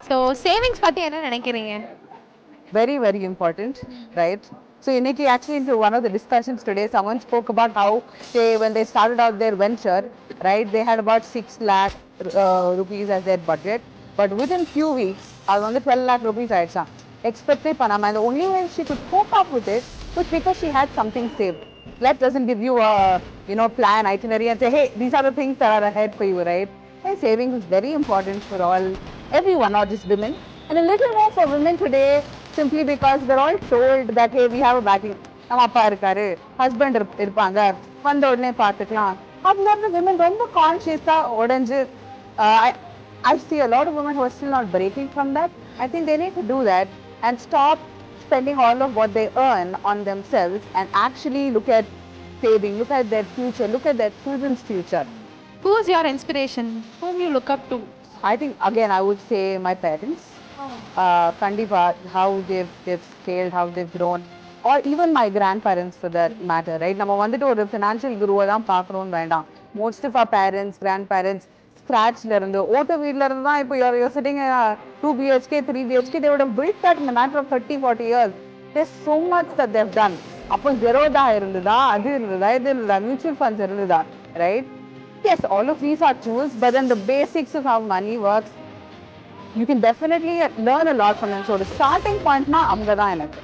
So savings பற்றி என்ன நினைக்கிறீங்க? Very, very important, right? So, Iniki, actually, into one of the discussions today, someone spoke about how, say, when they started out their venture, right, they had about 6 lakh rupees as their budget. But within few weeks, I was 12 lakh rupees. Expected Panama. And the only way she could cope up with it was because she had something saved. That doesn't give you a plan, itinerary, and say, hey, these are the things that are ahead for you, right? Hey, savings is very important for everyone, not just women. And a little more for women today, simply because they're all told that, hey, we have a backing. நம்ம அப்பா இருக்காரு, husband இருப்பாங்க, வந்த உடனே பார்த்துக்கலாம். அதனால women ரொம்ப கான்ஷியஸாக உடஞ்சு I see a lot of women who are still not breaking from that. I think they need to do that and stop spending all of what they earn on themselves and actually look at saving, look at their future, look at their children's future. Who is your inspiration? Whom you look up to? I think, again, I would say my parents. Kandipa, how they've scaled, how they've grown, or even my grandparents for that matter, right? நம்ம வந்துட்டு ஒரு financial குருவை தான் பார்க்கணும்னு வேண்டாம். Most of our parents, grandparents ஸ்க்ராட்ச்ல இருந்து ஓட்ட வீட்டில் இருந்து தான் இப்போ you're sitting 2 BHK 3 BHK they would have built that in a matter of 30-40 years. There's so much that they've done. அப்போ ஜெரோதா இருந்ததா, அது இருந்ததா, இது இருந்ததா, மியூச்சுவல் ஃபண்ட்ஸ் இருந்ததா, right? Yes, all of these are tools, but then the basics of how money works, you can definitely learn a lot from them. So the starting point na amga da enakku.